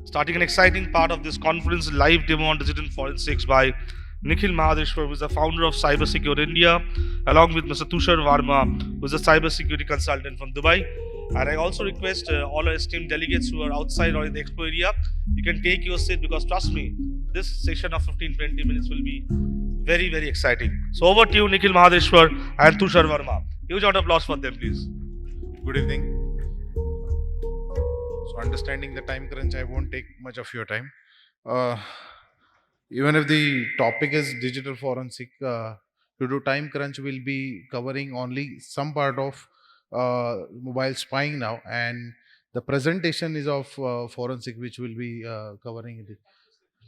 Starting an exciting part of this conference, live demo on digital forensics by Nikhil Mahadeshwar, who is the founder of Cybersecure India, along with Mr. Tushar Verma, who is a cybersecurity consultant from Dubai. And I also request all our esteemed delegates who are outside or in the expo area, you can take your seat because trust me, this session of 15-20 minutes will be very, very exciting. So over to you, Nikhil Mahadeshwar and Tushar Verma. Huge round of applause for them, please. Good evening. So, understanding the time crunch, I won't take much of your time. Uh, Even if the topic is digital forensic, due to time crunch, we'll be covering only some part of mobile spying now, and the presentation is of forensic, which will be covering it.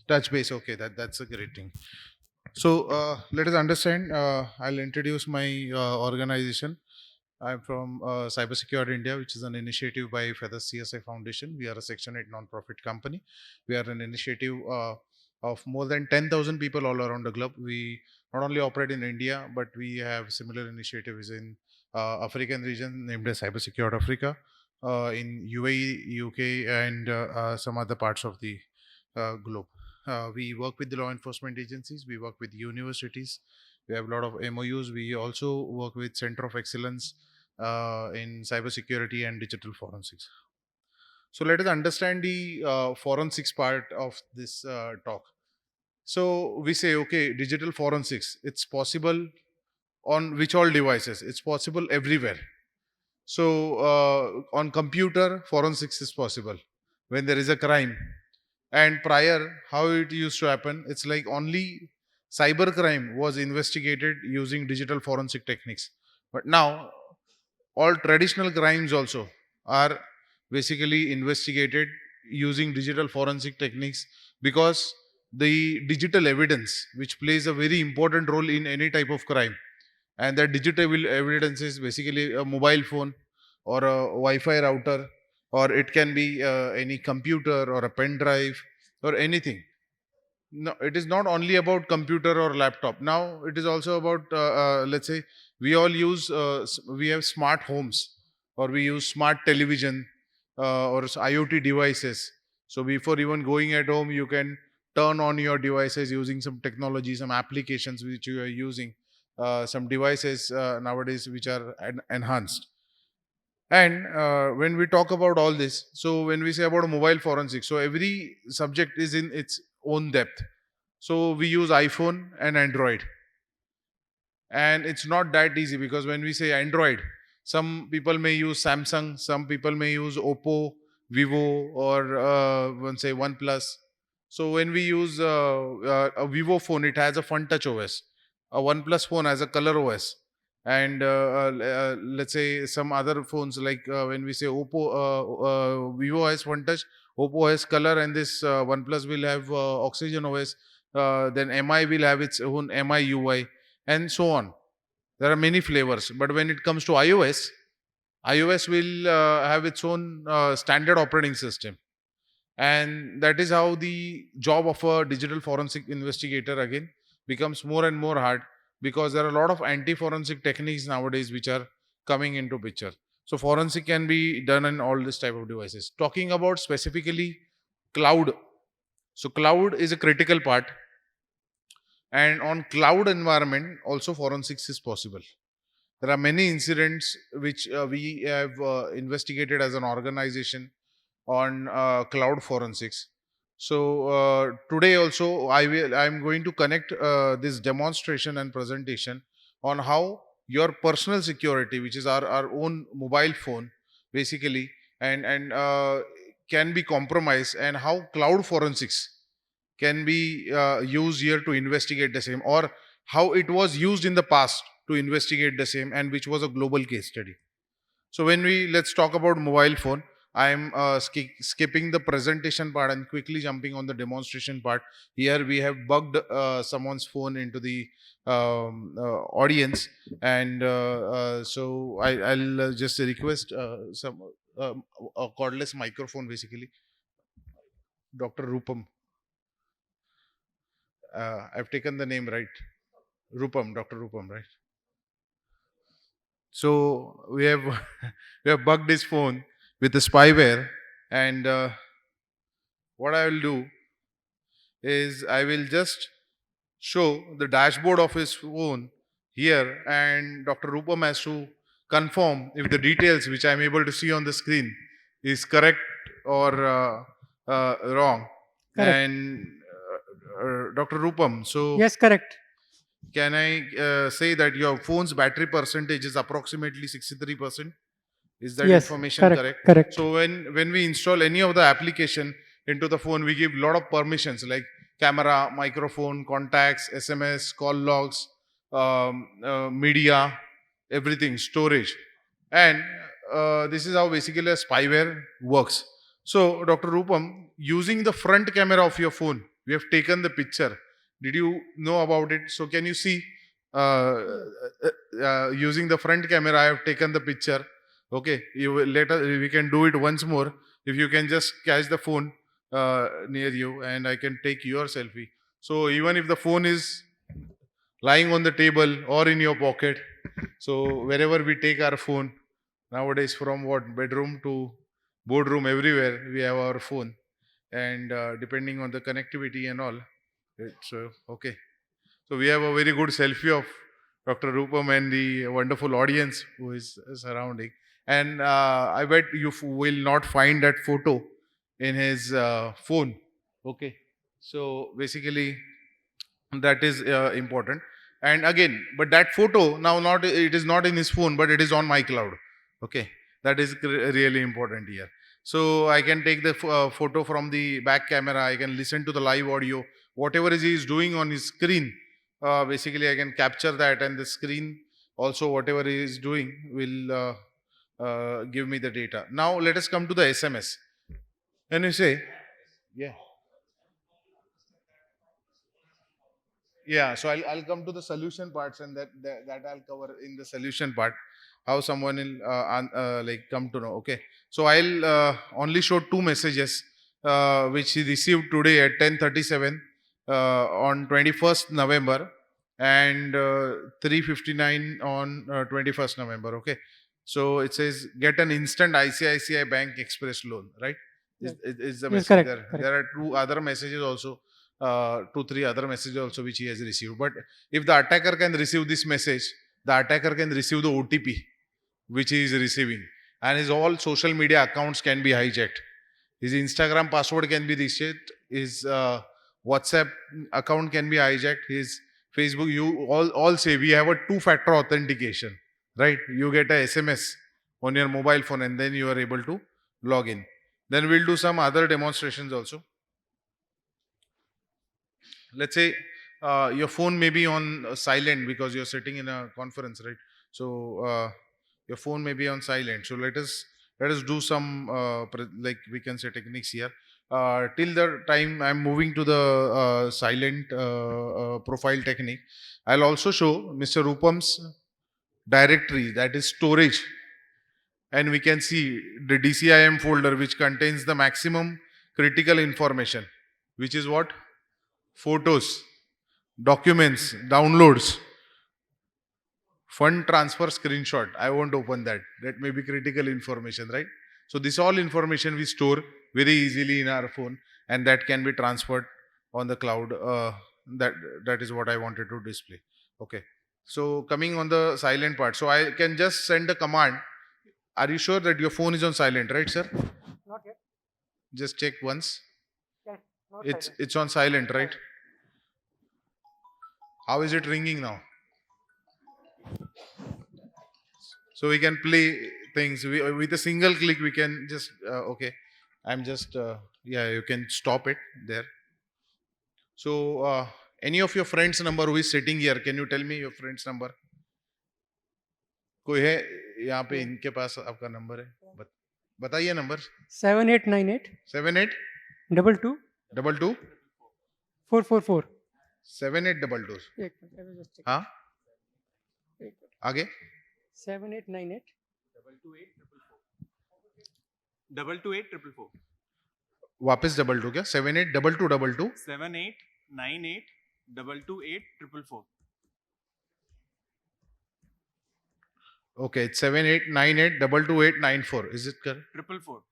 Touch base. Okay, that's a great thing. So let us understand. I'll introduce my organization. I'm from Cybersecurity India, which is an initiative by Feathers CSI Foundation. We are a Section 8 non-profit company. We are an initiative of more than 10,000 people all around the globe. We not only operate in India, but we have similar initiatives in African region named as Cybersecurity Africa, in UAE, UK, and some other parts of the globe. We work with the law enforcement agencies. We work with universities. We have a lot of MOUs. We also work with Center of Excellence in cybersecurity and digital forensics. So let us understand the forensics part of this talk. So we say, okay, digital forensics, it's possible on which all devices? It's possible everywhere. So on computer, forensics is possible when there is a crime. And prior, how it used to happen, it's like only cybercrime was investigated using digital forensic techniques. But now all traditional crimes also are basically investigated using digital forensic techniques, because the digital evidence, which plays a very important role in any type of crime, and that digital evidence is basically a mobile phone or a wi-fi router, or it can be any computer or a pen drive or anything. No, it is not only about computer or laptop. Now it is also about let's say we all use we have smart homes, or we use smart television, or IoT devices. So before even going at home, you can turn on your devices using some technology, some applications which you are using, some devices nowadays which are enhanced. And when we talk about all this, so when we say about mobile forensics, so every subject is in its own depth. So we use iPhone and Android, and it's not that easy, because when we say Android, some people may use Samsung, some people may use Oppo, Vivo, or one say OnePlus. So when we use a Vivo phone, it has a Fun Touch OS. A OnePlus phone has a Color OS, and let's say some other phones, like when we say Oppo, Vivo has Fun Touch, Oppo has Color, and this OnePlus will have Oxygen OS. Then MI will have its own MI UI, and so on. There are many flavors, but when it comes to iOS, iOS will have its own standard operating system, and that is how the job of a digital forensic investigator again becomes more and more hard, because there are a lot of anti-forensic techniques nowadays which are coming into picture. So forensic can be done in all this type of devices. Talking about specifically cloud, so cloud is a critical part, and on cloud environment also forensics is possible. There are many incidents which we have investigated as an organization on cloud forensics. So today also I'm going to connect this demonstration and presentation on how your personal security, which is our own mobile phone basically, and can be compromised, and how cloud forensics can be used here to investigate the same, or how it was used in the past to investigate the same, and which was a global case study. So when we let's talk about mobile phone, I'm skipping the presentation part and quickly jumping on the demonstration part. Here we have bugged someone's phone into the audience, and so I'll just request some a cordless microphone basically. Dr. Rupam, I've taken the name right. Rupam, Dr. Rupam, right? So we have we have bugged his phone with the spyware, and what I will do is I will just show the dashboard of his phone here, and Dr. Rupam has to confirm if the details which I'm able to see on the screen is correct or wrong. Correct. And Dr. Rupam, so Yes, correct. can I say that your phone's battery percentage is approximately 63%? Is that Yes, information correct, correct? correct. So when we install any of the application into the phone, we give a lot of permissions like camera, microphone, contacts, SMS, call logs, media, everything, storage, and this is how basically a spyware works. So, Dr. Rupam, using the front camera of your phone, we have taken the picture. Did you know about it? So, can you see? Using the front camera, I have taken the picture. Okay, you will later we can do it once more. If you can just catch the phone near you, and I can take your selfie. So even if the phone is lying on the table or in your pocket, so wherever we take our phone nowadays, from what bedroom to boardroom, everywhere we have our phone, and depending on the connectivity and all, it's okay. So we have a very good selfie of Dr. Rupam and the wonderful audience who is surrounding. And I bet you will not find that photo in his phone. Okay. So basically, that is important. And again, but that photo now not it is not in his phone, but it is on my cloud. Okay, that is really important here. So I can take the photo from the back camera. I can listen to the live audio. Whatever is he is doing on his screen, basically I can capture that, and the screen also whatever he is doing will give me the data. Now let us come to the SMS. When you say, yeah. Yeah, so I'll come to the solution parts, and that I'll cover in the solution part, how someone will like come to know. Okay, so I'll only show two messages which he received today at 10:37 on 21st November, and 3:59 on 21st November. Okay, so it says get an instant ICICI Bank Express loan, right? Is the Yes, message correct, there? correct. There are two other messages also, two, three other messages also which he has received. But if the attacker can receive this message, the attacker can receive the OTP which he is receiving, and his all social media accounts can be hijacked. His Instagram password can be reset. His WhatsApp account can be hijacked. His Facebook. You all say we have a two-factor authentication, right? You get a SMS on your mobile phone, and then you are able to log in. Then we'll do some other demonstrations also. Let's say your phone may be on silent because you're sitting in a conference, right? So your phone may be on silent. So let us do some like we can say techniques here. Till the time I'm moving to the silent profile technique, I'll also show Mr. Rupam's directory, that is storage, and we can see the DCIM folder which contains the maximum critical information, which is what? Photos, documents, downloads, fund transfer screenshot. I won't open that. That may be critical information, right? So this all information we store very easily in our phone, and that can be transferred on the cloud. That is what I wanted to display. Okay. So coming on the silent part, so I can just send a command. Are you sure that your phone is on silent, right, sir? Not yet. Just check once. Yes, not It's on silent, right? How is it ringing now? So we can play things with a single click. We can just okay. I'm just yeah. You can stop it there. So any of your friends' number who is sitting here? Can you tell me your friend's number? कोई है यहाँ पे इनके पास आपका number है? बताइए number. 7898 78 22 22 444. 7822. एक minute, I will just check. हाँ एक मिनट. आगे 7898 228 वापस 22 क्या? 782222 7898 228 444. Okay, it's 7898222894. Is it correct? 444.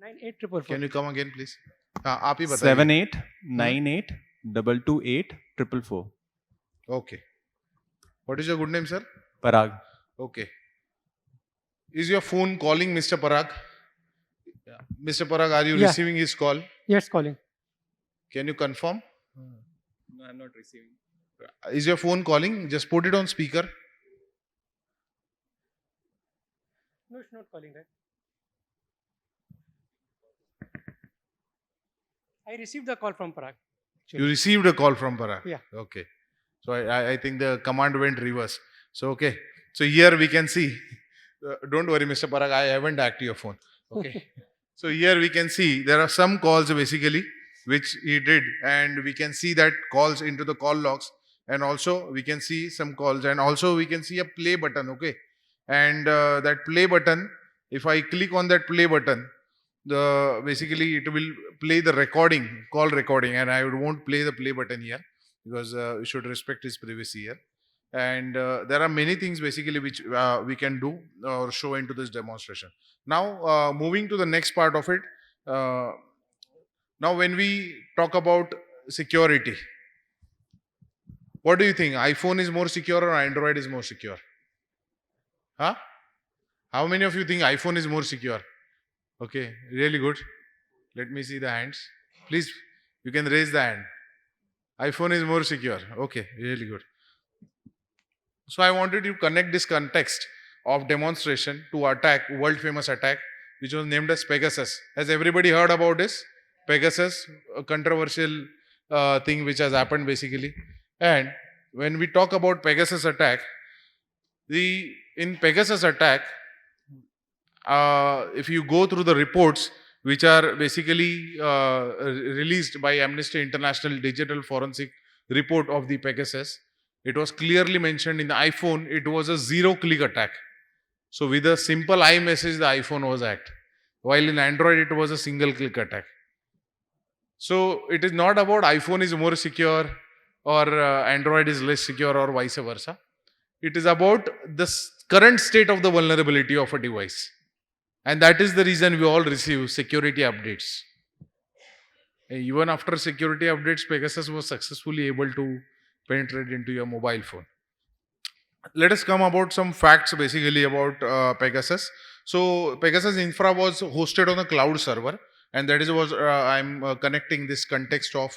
9844. Can you come again, please? हाँ, आप ही बताइए. 7898228444. Okay. What is your good name, sir? Parag. Okay. Is your phone calling Mr. Parag? Mr. Parag, are you Yeah. receiving his call? Yes, calling. Can you confirm? No, I'm not receiving. Is your phone calling? Just put it on speaker. No, it's not calling, right? I received the call from Parag. You received a call from Parag? Yeah. Okay. So I think the command went reverse. So okay. So here we can see. Don't worry, Mr. Parag, I haven't hacked your phone. Okay. So here we can see there are some calls basically which he did, and we can see that calls into the call logs, and also we can see some calls, and also we can see a play button. Okay. And that play button, if I click on that play button, basically it will play the recording, call recording, and I won't play the play button here because we should respect his privacy here. And there are many things basically which we can do or show into this demonstration. Now moving to the next part of it. Now when we talk about security, what do you think? iPhone is more secure or Android is more secure? Huh? How many of you think iPhone is more secure? Okay, really good. Let me see the hands. Please, you can raise the hand. iPhone is more secure. Okay, really good. So I wanted to connect this context of demonstration to attack, world famous attack, which was named as Pegasus. Has everybody heard about this? Pegasus, a controversial thing which has happened basically. And when we talk about Pegasus attack, in Pegasus attack, if you go through the reports which are basically released by Amnesty International Digital Forensic Report of the Pegasus, it was clearly mentioned in the iPhone, it was a zero-click attack. So with a simple iMessage, the iPhone was hacked. While in Android, it was a single-click attack. So it is not about iPhone is more secure or Android is less secure or vice versa. It is about the current state of the vulnerability of a device. And that is the reason we all receive security updates. Even after security updates, Pegasus was successfully able to penetrate into your mobile phone. Let us come about some facts basically about Pegasus. So Pegasus infra was hosted on a cloud server, and that is was I'm connecting this context of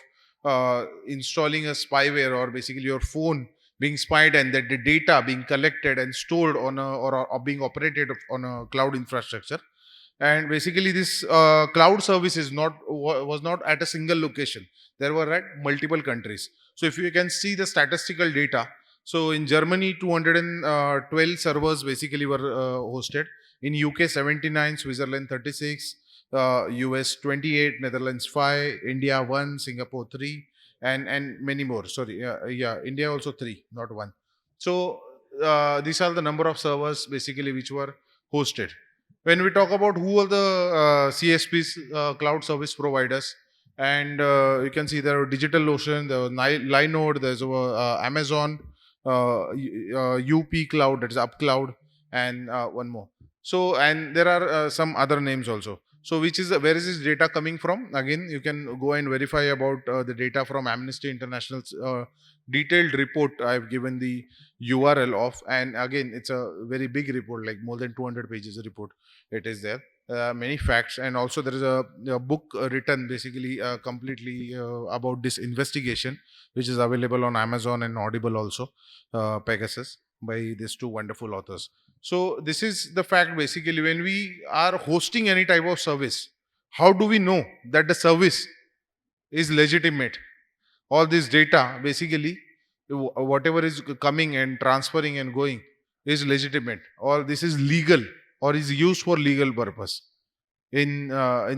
installing a spyware or basically your phone being spied and that the data being collected and stored on or being operated on a cloud infrastructure. And basically this cloud service was not at a single location. There were at multiple countries. So if you can see the statistical data, so in Germany 212 servers basically were hosted. In UK 79, Switzerland 36, US 28, Netherlands 5, India 1, Singapore 3, and many more. Sorry, India also 3, not 1. So these are the number of servers basically which were hosted. When we talk about who are the CSPs, cloud service providers, and you can see there are DigitalOcean, there was Linode, there's Amazon, UP Cloud, that is UpCloud, and one more. So, and there are some other names also. So, where is this data coming from? Again, you can go and verify about the data from Amnesty International's detailed report. I've given the URL of, and again, it's a very big report, like more than 200 pages report. It is there. Many facts, and also there is a book written basically completely about this investigation, which is available on Amazon and Audible also, Pegasus, by these two wonderful authors. So this is the fact basically. When we are hosting any type of service, how do we know that the service is legitimate? All this data basically, whatever is coming and transferring and going is legitimate, or this is legal, or is used for legal purpose in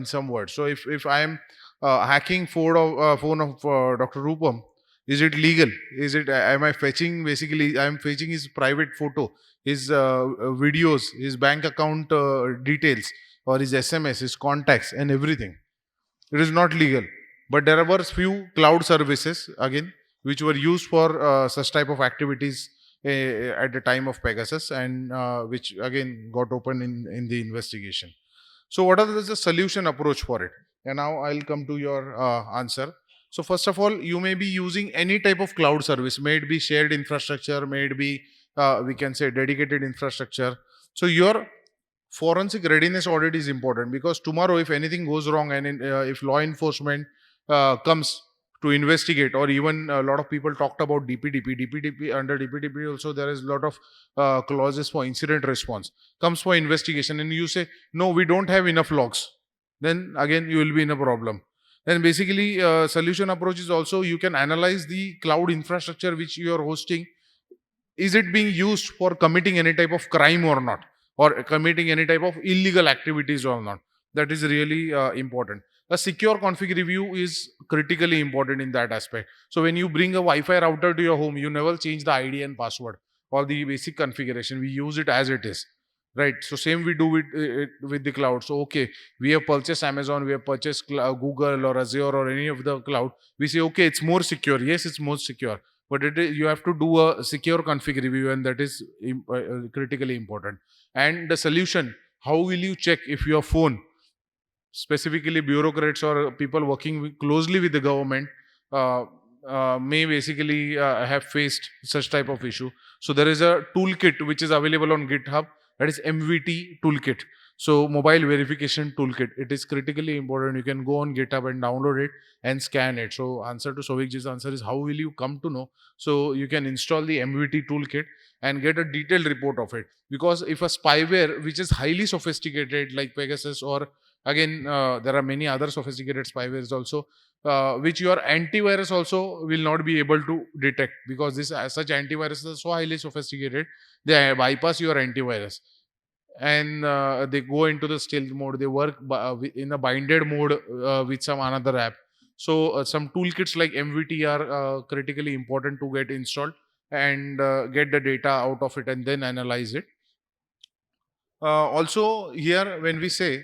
some words. So if I am hacking phone of Dr. Rupam, is it legal? Is it am I fetching basically? I am fetching his private photo, his videos, his bank account details, or his SMS, his contacts, and everything. It is not legal. But there were few cloud services again which were used for such type of activities at the time of Pegasus, and which again got open in the investigation. So what is the solution approach for it? And now I'll come to your answer. So first of all, you may be using any type of cloud service, may it be shared infrastructure, may it be we can say dedicated infrastructure. So your forensic readiness audit is important, because tomorrow if anything goes wrong and if law enforcement comes to investigate, or even a lot of people talked about DPDP, under DPDP also there is a lot of clauses for incident response, comes for investigation, and you say no, we don't have enough logs, then again you will be in a problem. Then basically solution approach is also, you can analyze the cloud infrastructure which you are hosting. Is it being used for committing any type of crime or not, or committing any type of illegal activities or not? That is really important. A secure config review is critically important in that aspect. So when you bring a Wi-Fi router to your home, you never change the ID and password or the basic configuration. We use it as it is, right? So same we do with the cloud. So okay, we have purchased Amazon, we have purchased Google or Azure or any of the cloud. We say okay, it's more secure. Yes, it's more secure, but you have to do a secure config review, and that is critically important. And the solution, how will you check if your phone, specifically bureaucrats or people working closely with the government, may basically have faced such type of issue? So there is a toolkit which is available on GitHub, that is MVT toolkit. So mobile verification toolkit, it is critically important. You can go on GitHub and download it and scan it. So answer to Sovikji's answer is, how will you come to know? So you can install the MVT toolkit and get a detailed report of it. Because if a spyware which is highly sophisticated like Pegasus, or again there are many other sophisticated spywares also, which your antivirus also will not be able to detect, because this such antivirus is so highly sophisticated, they bypass your antivirus, and they go into the stealth mode, they work in a binded mode with some another app. So some toolkits like MVT are critically important to get installed and get the data out of it and then analyze it. Also here, when we say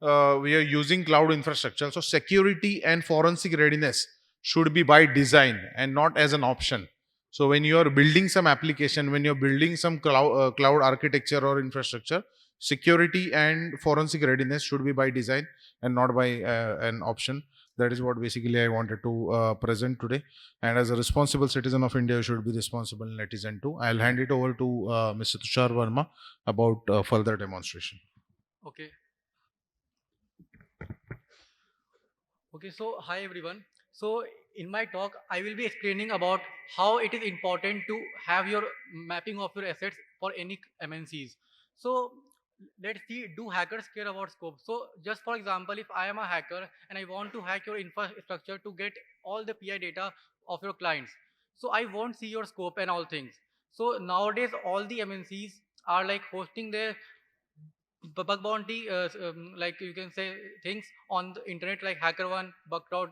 we are using cloud infrastructure, so security and forensic readiness should be by design and not as an option. So when you are building some application, when you're building some cloud architecture or infrastructure, security and forensic readiness should be by design and not by an option. That is what basically I wanted to present today. And as a responsible citizen of India, you should be responsible netizen too. I'll hand it over to Mr. Tushar Verma about further demonstration. Okay. Okay, so hi everyone. So in my talk, I will be explaining about how it is important to have your mapping of your assets for any MNCs. So let's see, do hackers care about scope? So just for example, if I am a hacker and I want to hack your infrastructure to get all the PI data of your clients, so I won't see your scope and all things. So nowadays, all the MNCs are like hosting their bug bounty, like you can say things on the internet like HackerOne, Bugcrowd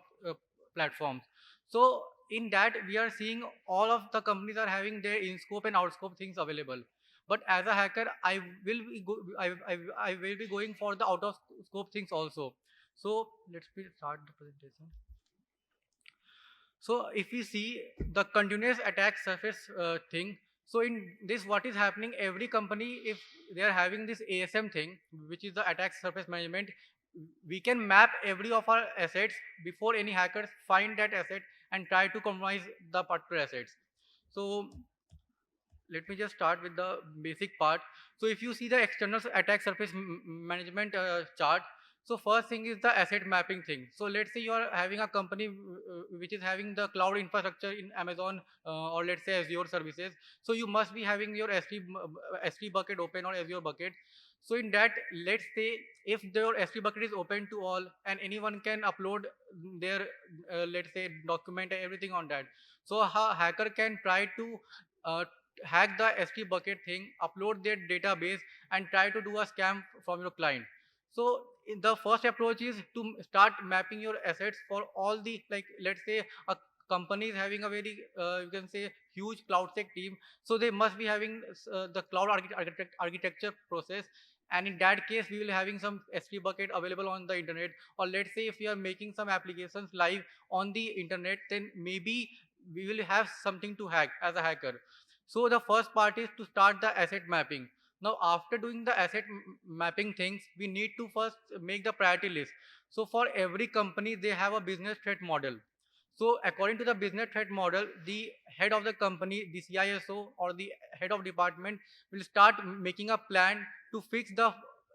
platforms. So in that we are seeing all of the companies are having their in scope and out scope things available. But as a hacker, I will be I will be going for the out of scope things also. So let's start the presentation. So if we see the continuous attack surface thing, so in this what is happening, every company, if they are having this ASM thing, which is the attack surface management, we can map every of our assets before any hackers find that asset and try to compromise the particular assets. So let me just start with the basic part. So if you see the external attack surface management chart, so first thing is the asset mapping thing. So let's say you are having a company which is having the cloud infrastructure in Amazon or let's say Azure services. So you must be having your S3 bucket open or Azure bucket. So in that, let's say if your S3 bucket is open to all and anyone can upload their let's say document and everything on that. So a hacker can try to uh, hack the S3 bucket thing, upload their database and try to do a scam from your client. So the first approach is to start mapping your assets for all the, like let's say a company is having a very you can say huge cloud tech team, so they must be having the cloud architecture process, and in that case we will having some S3 bucket available on the internet. Or let's say if we are making some applications live on the internet, then maybe we will have something to hack as a hacker. So the first part is to start the asset mapping. Now, after doing the asset mapping things, we need to first make the priority list. So for every company, they have a business threat model. So according to the business threat model, the head of the company, the CISO or the head of department will start making a plan to fix the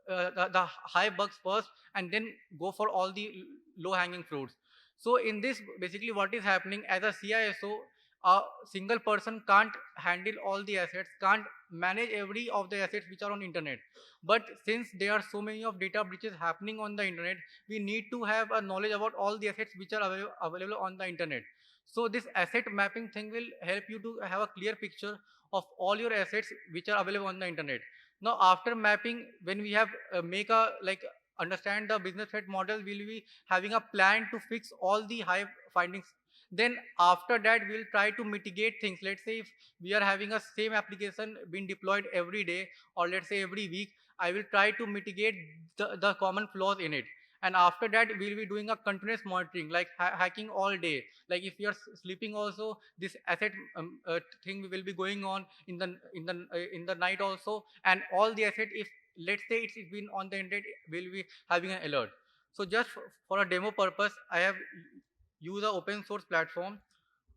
high bugs first and then go for all the low hanging fruits. So in this, basically what is happening as a CISO, a single person can't handle all the assets, can't manage every of the assets which are on internet. But since there are so many of data breaches happening on the internet, we need to have a knowledge about all the assets which are available on the internet. So this asset mapping thing will help you to have a clear picture of all your assets which are available on the internet. Now after mapping, when we have make a like understand the business threat model, we'll be having a plan to fix all the high findings. Then after that, we'll try to mitigate things. Let's say if we are having a same application being deployed every day, or let's say every week, I will try to mitigate the common flaws in it. And after that, we'll be doing a continuous monitoring, like hacking all day. Like if you're sleeping also, this asset thing will be going on in the night also, and all the asset, if let's say it's been on the internet, we'll be having an alert. So just for a demo purpose, I have used an open source platform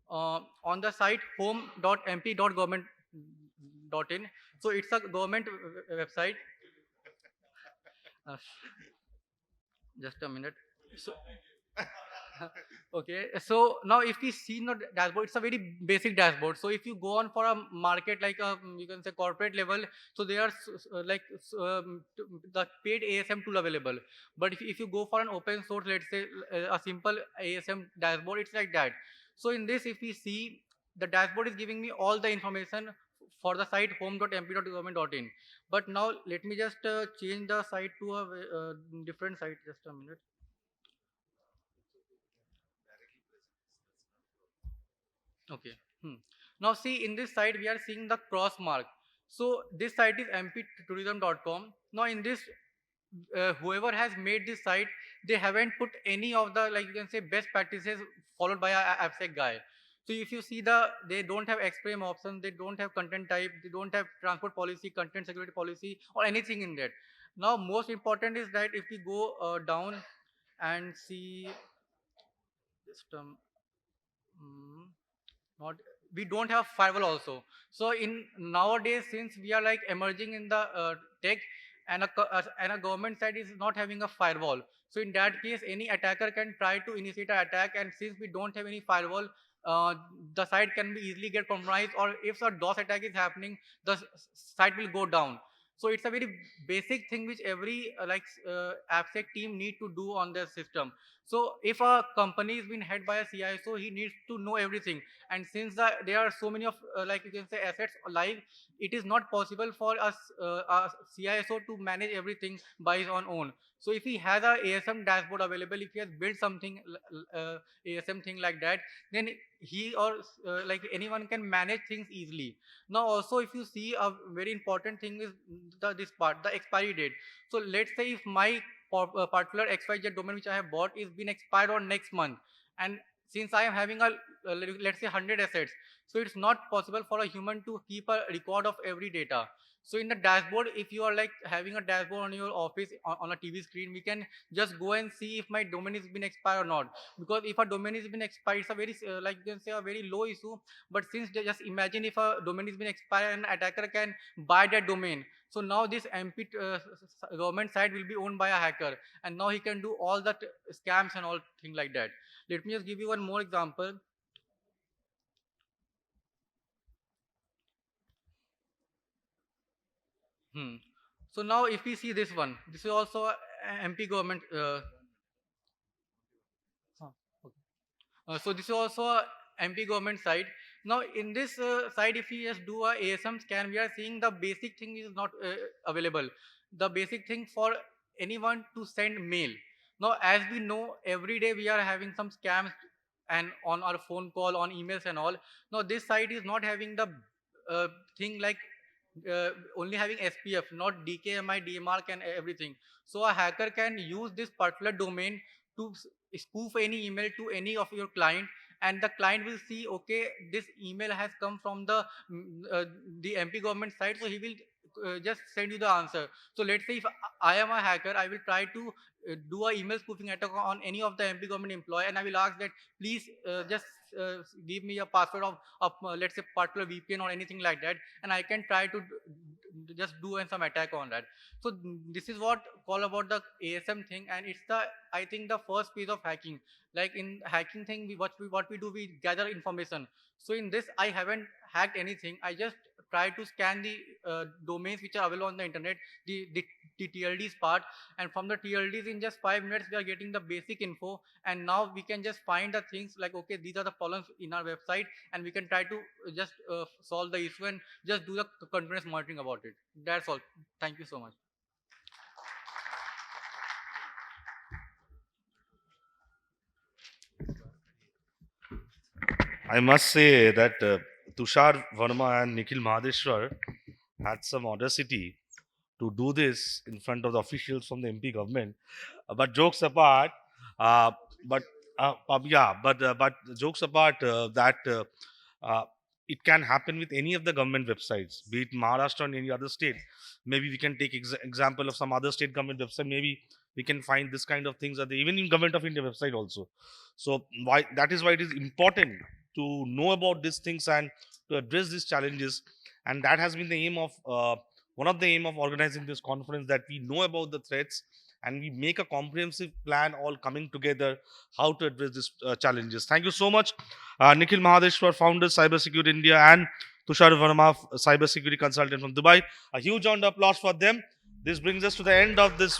on the site home.mp.government.in. So it's a government website. Uh, just a minute. So, okay, so now if we see the dashboard, it's a very basic dashboard. So if you go on for a market like you can say corporate level, so there are the paid ASM tool available. But if you go for an open source, let's say a simple ASM dashboard, it's like that. So in this, if we see, the dashboard is giving me all the information for the site home.mp.government.in. But now let me just change the site to a different site. Just a minute. Okay. Now see, in this site we are seeing the cross mark. So this site is mptourism.com. Now in this, whoever has made this site, they haven't put any of the, like you can say, best practices followed by a AppSec guy. So if you see, they don't have XPrem option, they don't have content type, they don't have transport policy, content security policy, or anything in that. Now most important is that if we go down and see, just mm, not, we don't have firewall also. So in nowadays, since we are like emerging in the tech, and a government side is not having a firewall, so in that case any attacker can try to initiate an attack, and since we don't have any firewall, the site can be easily get compromised, or if a DOS attack is happening, the site will go down. So it's a very basic thing which every AppSec team need to do on their system. So if a company is being head by a CISO, he needs to know everything. And since there are so many of like you can say assets live, it is not possible for us a CISO to manage everything by his own. So if he has a ASM dashboard available, if he has built something ASM thing like that, then he or like anyone can manage things easily. Now also, if you see, a very important thing is this part, the expiry date. So let's say if my particular XYZ domain which I have bought is been expired on next month, and since I am having a let's say 100 assets, so it's not possible for a human to keep a record of every data. So in the dashboard, if you are like having a dashboard on your office on a TV screen, we can just go and see if my domain has been expired or not. Because if a domain has been expired, it's a very like you can say a very low issue. But since just imagine if a domain has been expired and attacker can buy that domain, so now this MP government site will be owned by a hacker, and now he can do all the scams and all things like that. Let me just give you one more example. Hmm. So now if we see this one, this is also a MP government. Huh, okay. So this is also a MP government site. Now in this site, if we just do a ASM scan, we are seeing the basic thing is not available. The basic thing for anyone to send mail. Now as we know, every day we are having some scams and on our phone call, on emails and all. Now this site is not having the thing like only having SPF, not DKMI, DMARC and everything. So a hacker can use this particular domain to spoof any email to any of your client, and the client will see, okay, this email has come from the MP government site, so he will just send you the answer. So let's say if I am a hacker, I will try to do a email spoofing attack on any of the MP government employee, and I will ask that please just give me a password of let's say particular VPN or anything like that, and I can try to just do some attack on that. So this is what call about the ASM thing, and it's the, I think, the first piece of hacking. Like in hacking thing, what we do, we gather information. So in this, I haven't hacked anything. I just try to scan the domains which are available on the internet, the TLDs part, and from the TLDs in just 5 minutes we are getting the basic info, and now we can just find the things like, okay, these are the problems in our website, and we can try to just solve the issue and just do the continuous monitoring about it. That's all. Thank you so much. I must say that Tushar Verma and Nikhil Mahadeshwar had some audacity to do this in front of the officials from the MP government. But jokes apart, uh, but but jokes apart, uh, it can happen with any of the government websites, be it Maharashtra or any other state. Maybe we can take example of some other state government website. Maybe we can find this kind of things at the, even in Government of India website also. So why, that is why it is important to know about these things and to address these challenges. And that has been the aim of one of the aim of organizing this conference, that we know about the threats and we make a comprehensive plan all coming together how to address these challenges. Thank you so much, Nikhil Mahadeshwar, founder Cybersecurity India, and Tushar Verma, cybersecurity consultant from Dubai. A huge round of applause for them. This brings us to the end of this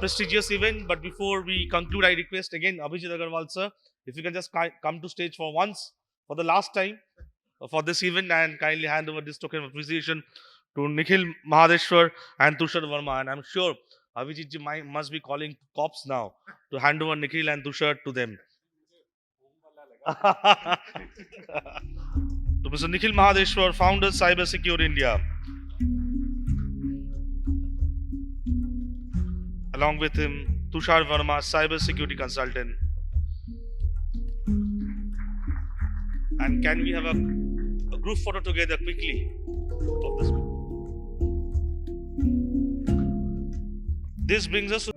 prestigious event. But before we conclude, I request again Abhijit Agarwal sir, if you can just come to stage for once, for the last time, for this event, and kindly hand over this token of appreciation to Nikhil Mahadeshwar and Tushar Verma. And I'm sure Abhijit ji must be calling cops now to hand over Nikhil and Tushar to them. To Mr. Nikhil Mahadeshwar, founder Cybersecurity India. Along with him, Tushar Verma, cybersecurity consultant. And can we have a group photo together quickly of this? This brings us to